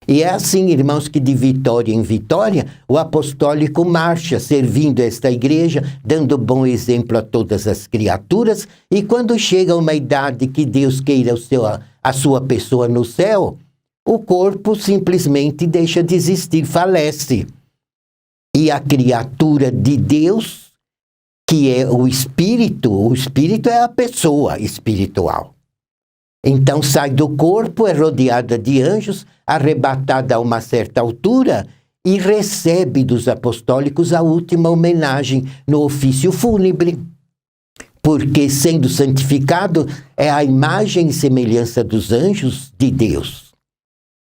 E é assim, irmãos, que de vitória em vitória, o apostólico marcha, servindo esta igreja, dando bom exemplo a todas as criaturas, e quando chega uma idade que Deus queira a sua pessoa no céu, o corpo simplesmente deixa de existir, falece. E a criatura de Deus, que é o espírito é a pessoa espiritual. Então sai do corpo, é rodeada de anjos, arrebatada a uma certa altura e recebe dos apostólicos a última homenagem no ofício fúnebre. Porque, sendo santificado, é a imagem e semelhança dos anjos de Deus.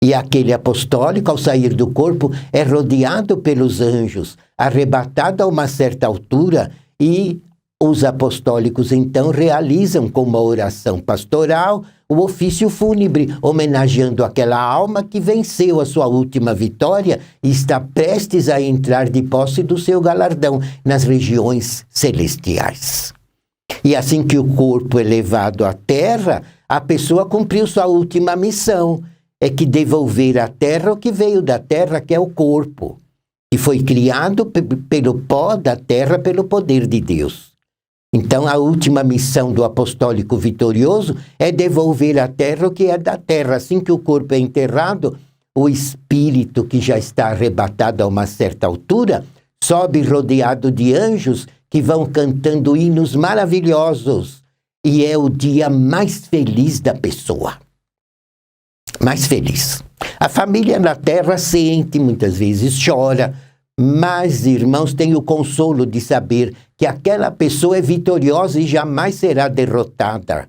E aquele apostólico, ao sair do corpo, é rodeado pelos anjos, arrebatado a uma certa altura, e os apostólicos, então, realizam com uma oração pastoral o ofício fúnebre, homenageando aquela alma que venceu a sua última vitória e está prestes a entrar de posse do seu galardão nas regiões celestiais. E assim que o corpo é levado à terra, a pessoa cumpriu sua última missão, é que devolver à terra o que veio da terra, que é o corpo, que foi criado pelo pó da terra, pelo poder de Deus. Então, a última missão do apostólico vitorioso é devolver à terra o que é da terra. Assim que o corpo é enterrado, o espírito, que já está arrebatado a uma certa altura, sobe rodeado de anjos que vão cantando hinos maravilhosos. E é o dia mais feliz da pessoa. Mais feliz. A família na terra sente, muitas vezes chora, mas, irmãos, tem o consolo de saber que aquela pessoa é vitoriosa e jamais será derrotada.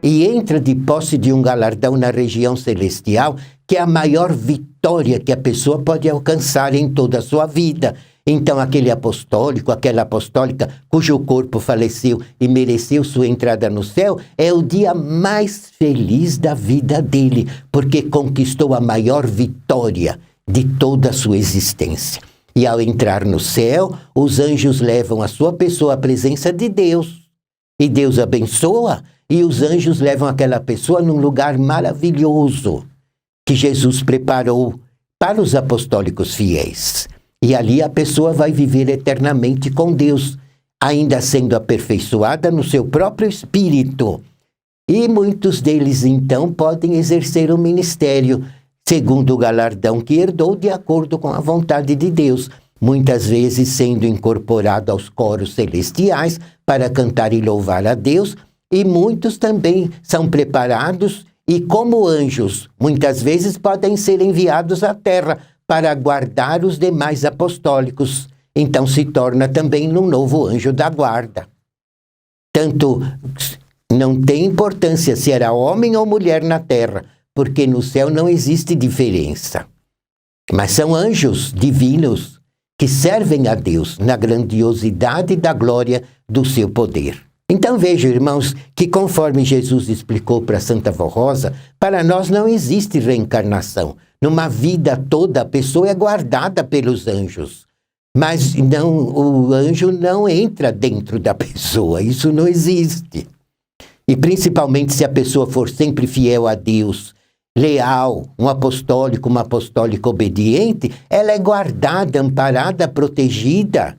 E entra de posse de um galardão na região celestial, que é a maior vitória que a pessoa pode alcançar em toda a sua vida. Então, aquele apostólico, aquela apostólica cujo corpo faleceu e mereceu sua entrada no céu, é o dia mais feliz da vida dele, porque conquistou a maior vitória de toda a sua existência. E ao entrar no céu, os anjos levam a sua pessoa à presença de Deus. E Deus abençoa, e os anjos levam aquela pessoa num lugar maravilhoso que Jesus preparou para os apostólicos fiéis. E ali a pessoa vai viver eternamente com Deus, ainda sendo aperfeiçoada no seu próprio espírito. E muitos deles, então, podem exercer o ministério, segundo o galardão que herdou, de acordo com a vontade de Deus, muitas vezes sendo incorporado aos coros celestiais para cantar e louvar a Deus, e muitos também são preparados e, como anjos, muitas vezes podem ser enviados à terra para guardar os demais apostólicos. Então se torna também um novo anjo da guarda. Tanto não tem importância se era homem ou mulher na terra, porque no céu não existe diferença. Mas são anjos divinos que servem a Deus na grandiosidade da glória do seu poder. Então vejam, irmãos, que conforme Jesus explicou para Santa Vó Rosa, para nós não existe reencarnação. Numa vida toda, a pessoa é guardada pelos anjos. Mas não, o anjo não entra dentro da pessoa. Isso não existe. E principalmente se a pessoa for sempre fiel a Deus, leal, um apostólico, uma apostólica obediente, ela é guardada, amparada, protegida.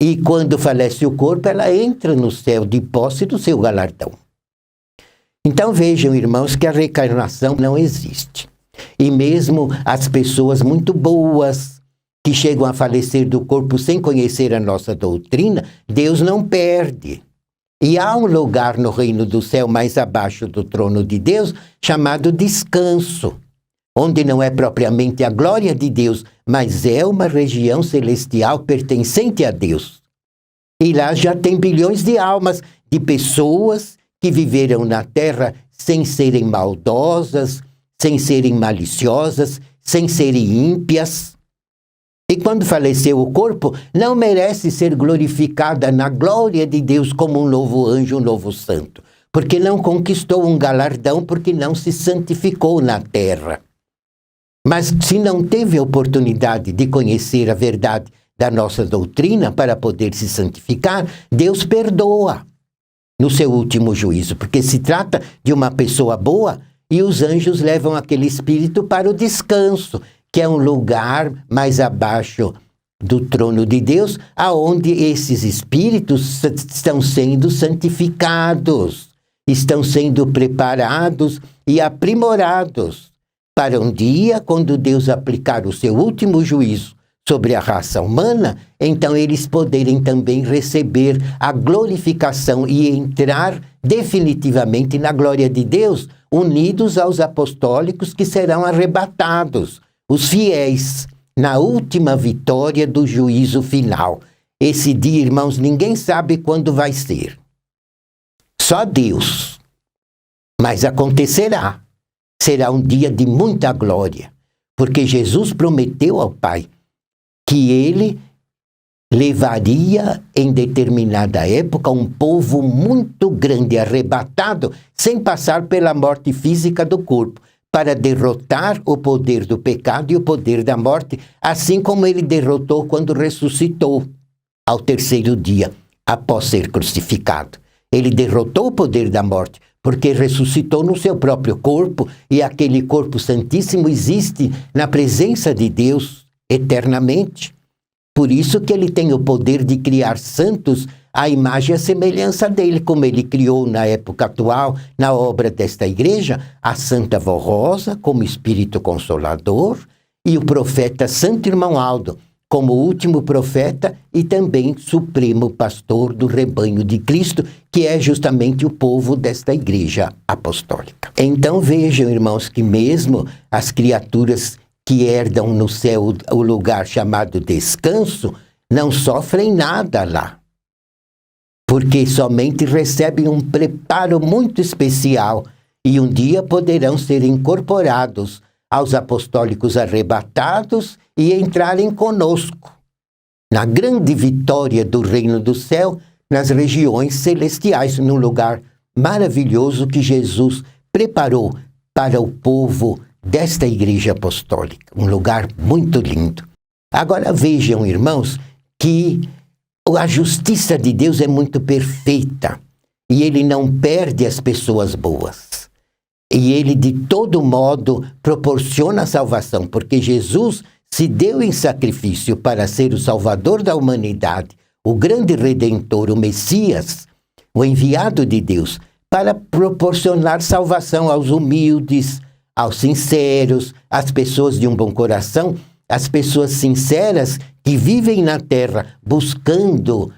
E quando falece o corpo, ela entra no céu de posse do seu galardão. Então vejam, irmãos, que a reencarnação não existe. E mesmo as pessoas muito boas, que chegam a falecer do corpo sem conhecer a nossa doutrina, Deus não perde. E há um lugar no reino do céu, mais abaixo do trono de Deus, chamado descanso, onde não é propriamente a glória de Deus, mas é uma região celestial pertencente a Deus. E lá já tem bilhões de almas, de pessoas que viveram na terra sem serem maldosas, sem serem maliciosas, sem serem ímpias. E quando faleceu o corpo, não merece ser glorificada na glória de Deus como um novo anjo, um novo santo, porque não conquistou um galardão, porque não se santificou na terra. Mas se não teve a oportunidade de conhecer a verdade da nossa doutrina para poder se santificar, Deus perdoa. no seu último juízo, porque se trata de uma pessoa boa e os anjos levam aquele espírito para o descanso, que é um lugar mais abaixo do trono de Deus, aonde esses espíritos estão sendo santificados, estão sendo preparados e aprimorados para um dia, quando Deus aplicar o seu último juízo sobre a raça humana, então eles poderem também receber a glorificação e entrar definitivamente na glória de Deus, unidos aos apostólicos que serão arrebatados, os fiéis, na última vitória do juízo final. Esse dia, irmãos, ninguém sabe quando vai ser. Só Deus. Mas acontecerá. Será um dia de muita glória, porque Jesus prometeu ao Pai que ele levaria em determinada época um povo muito grande, arrebatado, sem passar pela morte física do corpo, para derrotar o poder do pecado e o poder da morte, assim como ele derrotou quando ressuscitou ao terceiro dia, após ser crucificado. Ele derrotou o poder da morte, porque ressuscitou no seu próprio corpo, e aquele corpo santíssimo existe na presença de Deus eternamente. Por isso que ele tem o poder de criar santos à imagem e à semelhança dele, como ele criou na época atual, na obra desta igreja, a Santa Vó Rosa como Espírito Consolador e o profeta Santo Irmão Aldo como último profeta e também supremo pastor do rebanho de Cristo, que é justamente o povo desta igreja apostólica. Então vejam, irmãos, que mesmo as criaturas que herdam no céu o lugar chamado descanso, não sofrem nada lá, porque somente recebem um preparo muito especial e um dia poderão ser incorporados aos apostólicos arrebatados e entrarem conosco na grande vitória do reino do céu, nas regiões celestiais, num lugar maravilhoso que Jesus preparou para o povo desta igreja apostólica, um lugar muito lindo. Agora vejam, irmãos, que a justiça de Deus é muito perfeita e ele não perde as pessoas boas. E ele de todo modo proporciona a salvação, porque Jesus se deu em sacrifício para ser o Salvador da humanidade, o grande Redentor, o Messias, o enviado de Deus, para proporcionar salvação aos humildes, aos sinceros, às pessoas de um bom coração, às pessoas sinceras que vivem na terra buscando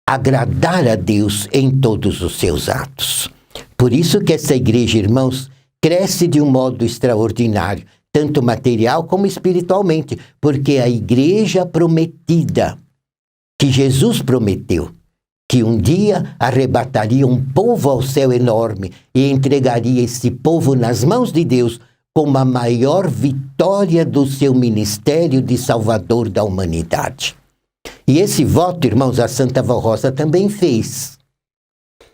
agradar a Deus em todos os seus atos. Por isso que essa igreja, irmãos, cresce de um modo extraordinário, tanto material como espiritualmente, porque a igreja prometida, que Jesus prometeu, que um dia arrebataria um povo ao céu enorme e entregaria esse povo nas mãos de Deus como a maior vitória do seu ministério de salvador da humanidade. E esse voto, irmãos, a Santa Vó Rosa também fez.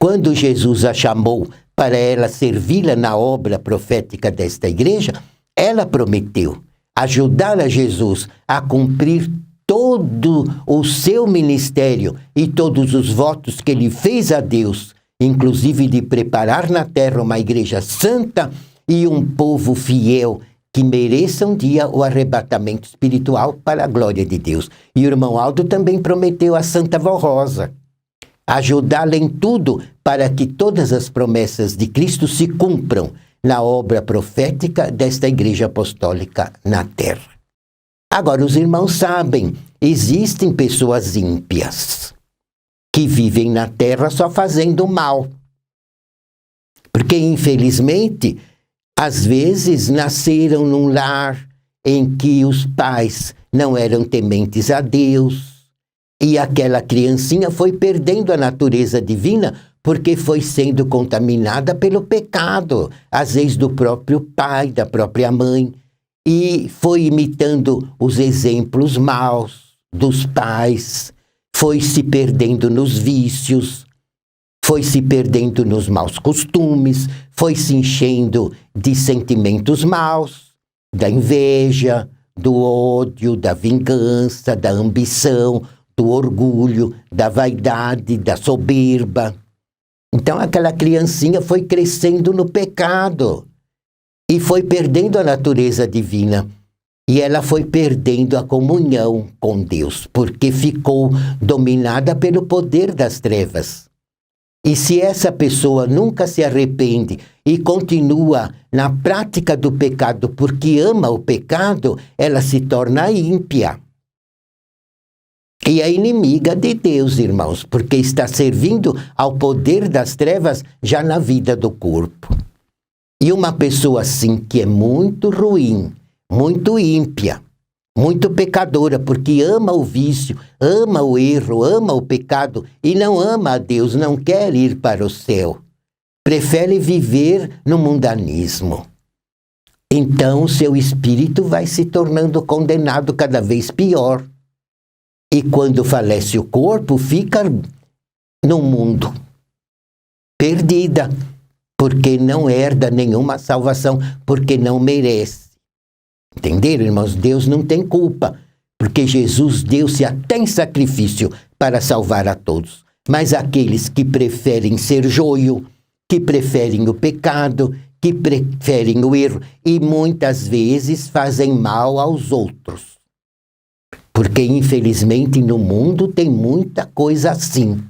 Quando Jesus a chamou para ela servi-la na obra profética desta igreja, ela prometeu ajudar a Jesus a cumprir todo o seu ministério e todos os votos que ele fez a Deus, inclusive de preparar na terra uma igreja santa e um povo fiel que mereça um dia o arrebatamento espiritual para a glória de Deus. E o irmão Aldo também prometeu a Santa Vó Rosa ajudá-la em tudo para que todas as promessas de Cristo se cumpram na obra profética desta igreja apostólica na terra. Agora, os irmãos sabem, existem pessoas ímpias que vivem na terra só fazendo mal. Porque, infelizmente, às vezes nasceram num lar em que os pais não eram tementes a Deus, e aquela criancinha foi perdendo a natureza divina porque foi sendo contaminada pelo pecado, às vezes do próprio pai, da própria mãe, e foi imitando os exemplos maus dos pais, foi se perdendo nos vícios, foi se perdendo nos maus costumes, foi se enchendo de sentimentos maus, da inveja, do ódio, da vingança, da ambição, do orgulho, da vaidade, da soberba. Então aquela criancinha foi crescendo no pecado e foi perdendo a natureza divina. E ela foi perdendo a comunhão com Deus, porque ficou dominada pelo poder das trevas. E se essa pessoa nunca se arrepende e continua na prática do pecado porque ama o pecado, ela se torna ímpia. E é inimiga de Deus, irmãos, porque está servindo ao poder das trevas já na vida do corpo. E uma pessoa assim que é muito ruim, muito ímpia, muito pecadora, porque ama o vício, ama o erro, ama o pecado e não ama a Deus, não quer ir para o céu. Prefere viver no mundanismo. Então o seu espírito vai se tornando condenado cada vez pior. E quando falece o corpo, fica no mundo, perdida, porque não herda nenhuma salvação, porque não merece. Entenderam, irmãos? Deus não tem culpa, porque Jesus deu-se até em sacrifício para salvar a todos. Mas aqueles que preferem ser joio, que preferem o pecado, que preferem o erro, e muitas vezes fazem mal aos outros. Porque, infelizmente, no mundo tem muita coisa assim,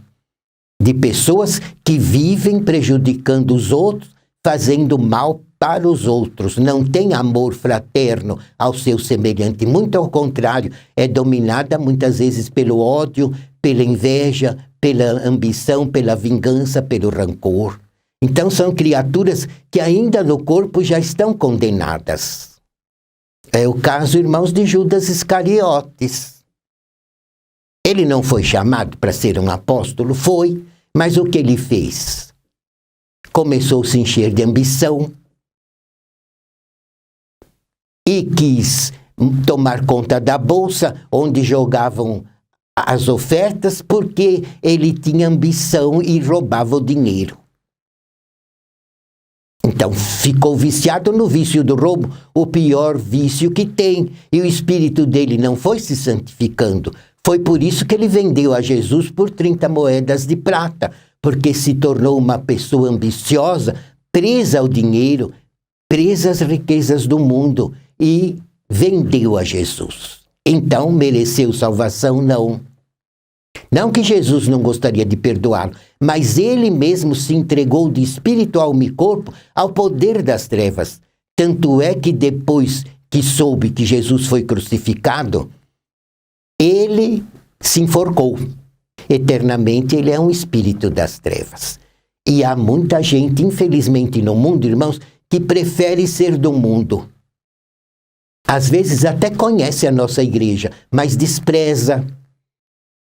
de pessoas que vivem prejudicando os outros, fazendo mal para os outros, não tem amor fraterno ao seu semelhante, muito ao contrário, é dominada muitas vezes pelo ódio, pela inveja, pela ambição, pela vingança, pelo rancor. Então são criaturas que ainda no corpo já estão condenadas. É o caso, irmãos, de Judas Iscariotes. Ele não foi chamado para ser um apóstolo? Foi, mas o que ele fez? Começou a se encher de ambição e quis tomar conta da bolsa onde jogavam as ofertas, porque ele tinha ambição e roubava o dinheiro. Então ficou viciado no vício do roubo, o pior vício que tem, e o espírito dele não foi se santificando. Foi por isso que ele vendeu a Jesus por 30 moedas de prata, porque se tornou uma pessoa ambiciosa, presa ao dinheiro, presa às riquezas do mundo, e vendeu a Jesus. Então mereceu salvação? Não. Não que Jesus não gostaria de perdoá-lo, mas ele mesmo se entregou de espírito, alma e corpo ao poder das trevas. Tanto é que depois que soube que Jesus foi crucificado, ele se enforcou. Eternamente ele é um espírito das trevas. E há muita gente, infelizmente, no mundo, irmãos, que prefere ser do mundo. Às vezes até conhece a nossa igreja, mas despreza,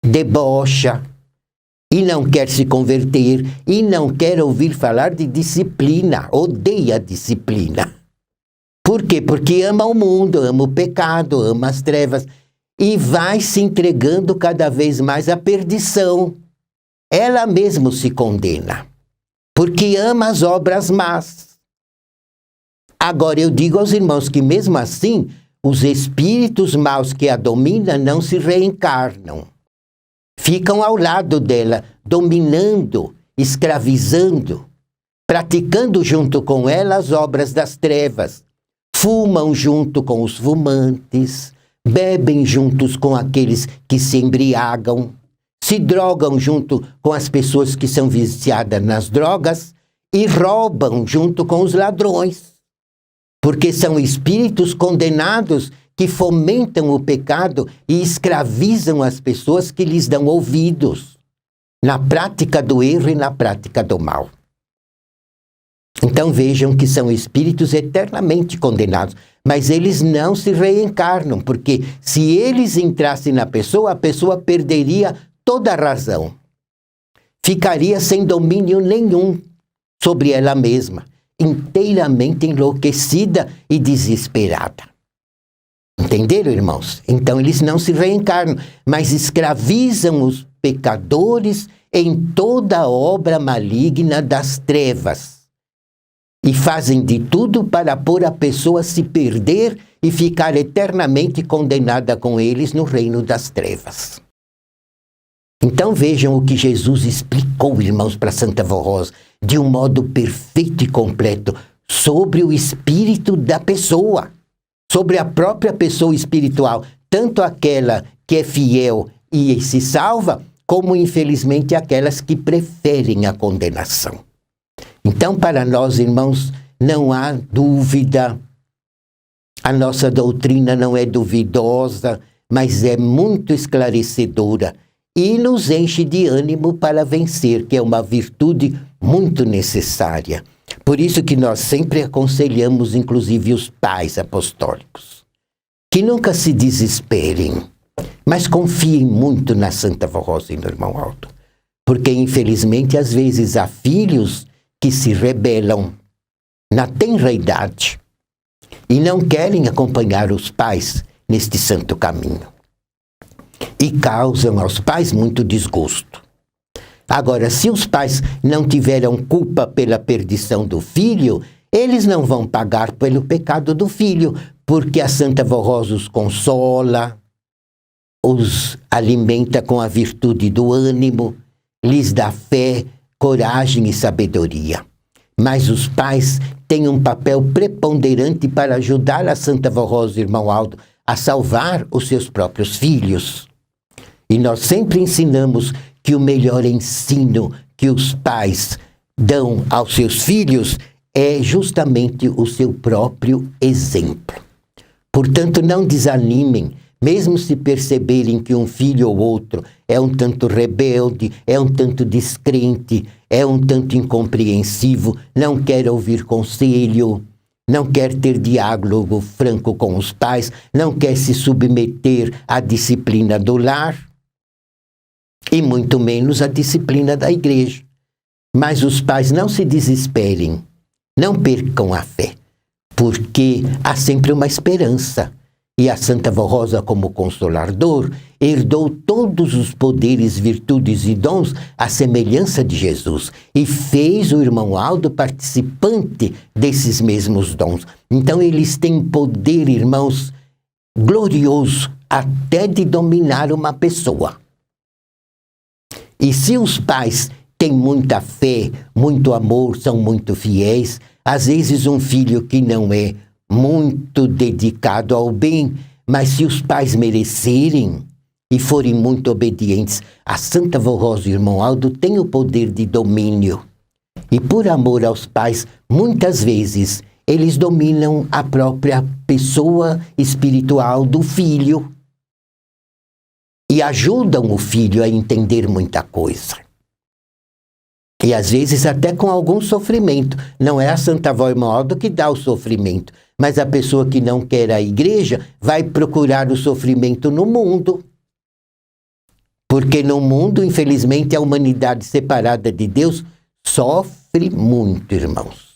debocha, e não quer se converter, e não quer ouvir falar de disciplina, odeia a disciplina. Por quê? Porque ama o mundo, ama o pecado, ama as trevas, e vai se entregando cada vez mais à perdição. Ela mesma se condena, porque ama as obras más. Agora eu digo aos irmãos que mesmo assim, os espíritos maus que a dominam não se reencarnam. Ficam ao lado dela, dominando, escravizando, praticando junto com ela as obras das trevas. Fumam junto com os fumantes, bebem juntos com aqueles que se embriagam, se drogam junto com as pessoas que são viciadas nas drogas e roubam junto com os ladrões. Porque são espíritos condenados que fomentam o pecado e escravizam as pessoas que lhes dão ouvidos na prática do erro e na prática do mal. Então vejam que são espíritos eternamente condenados, mas eles não se reencarnam, porque se eles entrassem na pessoa, a pessoa perderia toda a razão. Ficaria sem domínio nenhum sobre ela mesma, inteiramente enlouquecida e desesperada. Entenderam, irmãos? Então eles não se reencarnam, mas escravizam os pecadores em toda a obra maligna das trevas. E fazem de tudo para pôr a pessoa a se perder e ficar eternamente condenada com eles no reino das trevas. Então vejam o que Jesus explicou, irmãos, para Santa Vó Rosa, de um modo perfeito e completo, sobre o espírito da pessoa, sobre a própria pessoa espiritual, tanto aquela que é fiel e se salva, como infelizmente aquelas que preferem a condenação. Então, para nós, irmãos, não há dúvida, a nossa doutrina não é duvidosa, mas é muito esclarecedora e nos enche de ânimo para vencer, que é uma virtude muito necessária. Por isso que nós sempre aconselhamos, inclusive os pais apostólicos, que nunca se desesperem, mas confiem muito na Santa Vó Rosa e no irmão Aldo, porque infelizmente às vezes há filhos que se rebelam na tenra idade e não querem acompanhar os pais neste santo caminho e causam aos pais muito desgosto. Agora, se os pais não tiveram culpa pela perdição do filho, eles não vão pagar pelo pecado do filho, porque a Santa Vó Rosa os consola, os alimenta com a virtude do ânimo, lhes dá fé, coragem e sabedoria. Mas os pais têm um papel preponderante para ajudar a Santa Vó Rosa e o irmão Aldo a salvar os seus próprios filhos. E nós sempre ensinamos que o melhor ensino que os pais dão aos seus filhos é justamente o seu próprio exemplo. Portanto, não desanimem, mesmo se perceberem que um filho ou outro é um tanto rebelde, é um tanto descrente, é um tanto incompreensivo, não quer ouvir conselho, não quer ter diálogo franco com os pais, não quer se submeter à disciplina do lar, e muito menos à disciplina da igreja. Mas os pais não se desesperem, não percam a fé, porque há sempre uma esperança. E a Santa Vó Rosa, como consolador, herdou todos os poderes, virtudes e dons à semelhança de Jesus e fez o irmão Aldo participante desses mesmos dons. Então eles têm poder, irmãos, glorioso até de dominar uma pessoa. E se os pais têm muita fé, muito amor, são muito fiéis, às vezes um filho que não é muito dedicado ao bem, mas se os pais merecerem e forem muito obedientes, a Santa Vó Rosa e o irmão Aldo têm o poder de domínio. E por amor aos pais, muitas vezes, eles dominam a própria pessoa espiritual do filho e ajudam o filho a entender muita coisa. E às vezes até com algum sofrimento. Não é a Santa Vó e o irmão Aldo que dá o sofrimento, mas a pessoa que não quer a igreja vai procurar o sofrimento no mundo. Porque no mundo, infelizmente, a humanidade separada de Deus sofre muito, irmãos.